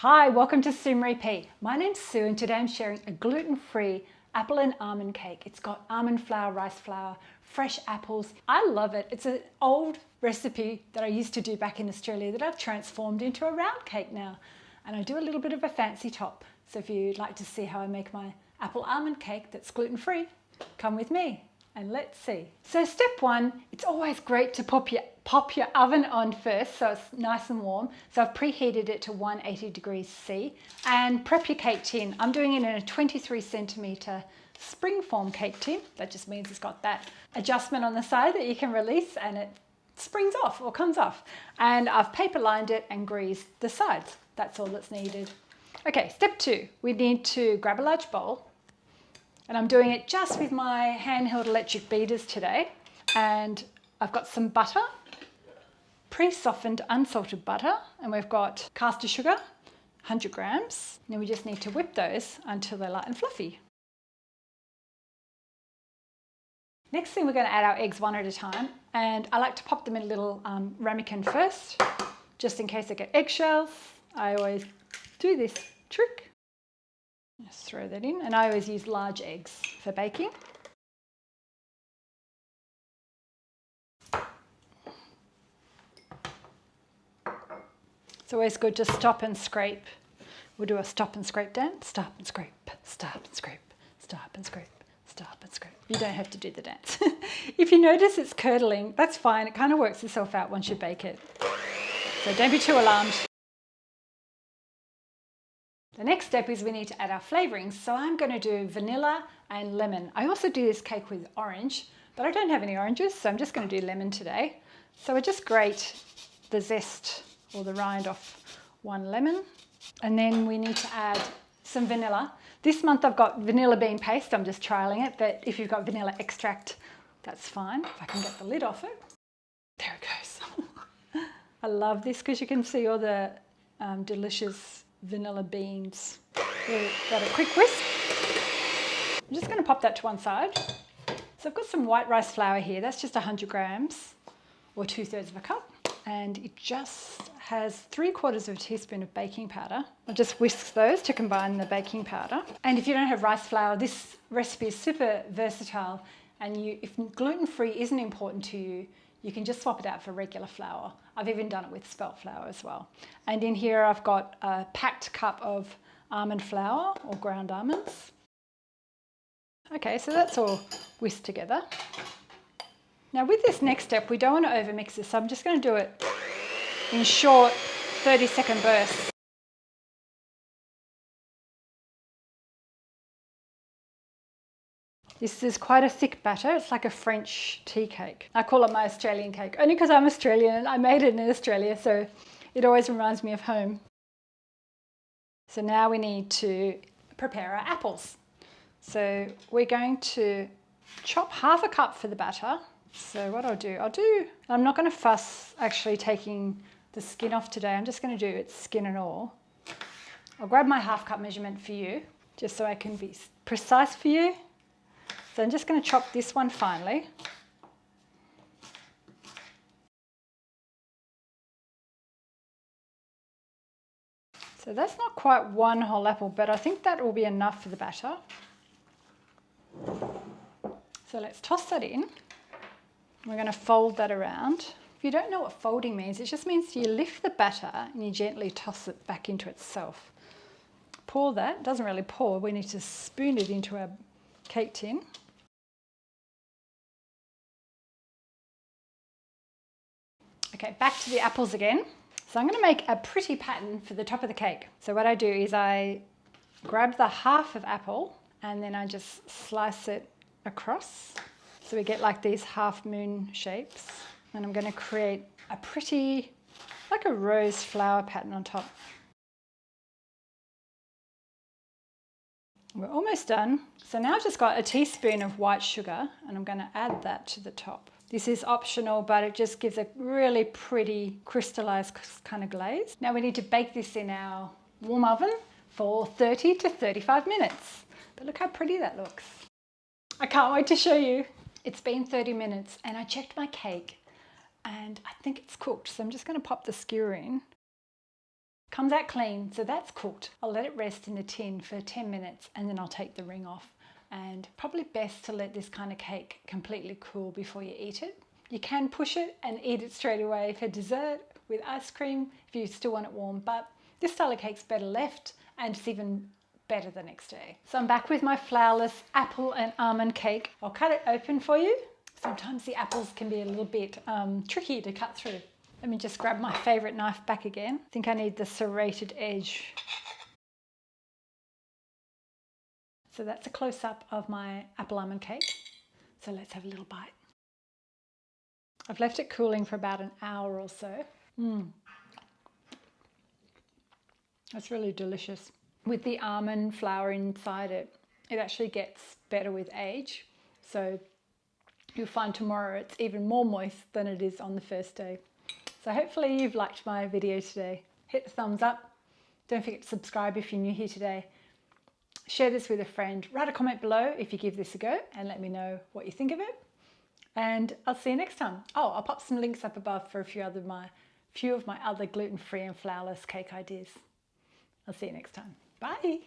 Hi, welcome to Sue Marie P. My name's Sue and today I'm sharing a gluten-free apple and almond cake. It's got almond flour, rice flour, fresh apples. I love it. It's an old recipe that I used to do back in Australia that I've transformed into a round cake now. And I do a little bit of a fancy top. So if you'd like to see how I make my apple almond cake that's gluten-free, come with me and let's see. So step one, it's always great to pop your oven on first so it's nice and warm. So I've preheated it to 180 degrees C and prep your cake tin. I'm doing it in a 23 centimeter springform cake tin. That just means it's got that adjustment on the side that you can release and it springs off or comes off. And I've paper lined it and greased the sides. That's all that's needed. Okay, step two, we need to grab a large bowl. And I'm doing it just with my handheld electric beaters today. And I've got some butter, pre-softened unsalted butter, and we've got caster sugar, 100 grams. Now we just need to whip those until they're light and fluffy. Next thing, we're going to add our eggs one at a time. And I like to pop them in a little ramekin first, just in case I get eggshells. I always do this trick. Just throw that in, and I always use large eggs for baking. It's always good to stop and scrape. We'll do a stop and scrape dance. Stop and scrape, stop and scrape, stop and scrape, stop and scrape. You don't have to do the dance. If you notice it's curdling, that's fine. It kind of works itself out once you bake it. So don't be too alarmed. The next step is we need to add our flavourings. So I'm going to do vanilla and lemon. I also do this cake with orange, but I don't have any oranges, so I'm just going to do lemon today. So I just grate the zest or the rind off one lemon. And then we need to add some vanilla. This month I've got vanilla bean paste. I'm just trialling it, but if you've got vanilla extract, that's fine. If I can get the lid off it. There it goes. I love this because you can see all the delicious vanilla beans. Give that a quick whisk. I'm just going to pop that to one side. So I've got some white rice flour here. That's just 100 grams or 2/3 of a cup. And it just has 3/4 of a teaspoon of baking powder. I'll just whisk those to combine the baking powder. And if you don't have rice flour, this recipe is super versatile. And if gluten-free isn't important to you, you can just swap it out for regular flour. I've even done it with spelt flour as well. And in here I've got a packed cup of almond flour or ground almonds. Okay, so that's all whisked together. Now with this next step, we don't want to overmix this, so I'm just going to do it in short 30-second bursts. This is quite a thick batter. It's like a French tea cake. I call it my Australian cake, only because I'm Australian and I made it in Australia, so it always reminds me of home. So now we need to prepare our apples. So we're going to chop 1/2 cup for the batter. So what I'm not going to fuss actually taking the skin off today. I'm just going to do its skin and all. I'll grab my 1/2 cup measurement for you, just so I can be precise for you. So I'm just going to chop this one finely. So that's not quite one whole apple, but I think that will be enough for the batter. So let's toss that in. We're going to fold that around. If you don't know what folding means, it just means you lift the batter and you gently toss it back into itself. Pour that. It doesn't really pour. We need to spoon it into our cake tin. Okay, back to the apples again. So I'm going to make a pretty pattern for the top of the cake. So what I do is I grab the 1/2 of apple and then I just slice it across. So we get like these half moon shapes. And I'm going to create a pretty, like a rose flower pattern on top. We're almost done. So now I've just got a teaspoon of white sugar and I'm going to add that to the top. This is optional, but it just gives a really pretty crystallized kind of glaze. Now we need to bake this in our warm oven for 30 to 35 minutes. But look how pretty that looks. I can't wait to show you. It's been 30 minutes and I checked my cake and I think it's cooked. So I'm just going to pop the skewer in. Comes out clean, so that's cooked. I'll let it rest in the tin for 10 minutes and then I'll take the ring off. And probably best to let this kind of cake completely cool before you eat it. You can push it and eat it straight away for dessert with ice cream if you still want it warm, but this style of cake's better left and it's even better the next day. So I'm back with my flourless apple and almond cake. I'll cut it open for you. Sometimes the apples can be a little bit tricky to cut through. Let me just grab my favourite knife back again. I think I need the serrated edge. So that's a close-up of my apple almond cake. So let's have a little bite. I've left it cooling for about an hour or so. It's really delicious. With the almond flour inside it, it actually gets better with age. So you'll find tomorrow it's even more moist than it is on the first day. So hopefully you've liked my video today. Hit the thumbs up. Don't forget to subscribe if you're new here today. Share this with a friend. Write a comment below if you give this a go and let me know what you think of it. And I'll see you next time. Oh, I'll pop some links up above for a few of my other gluten-free and flourless cake ideas. I'll see you next time. Bye.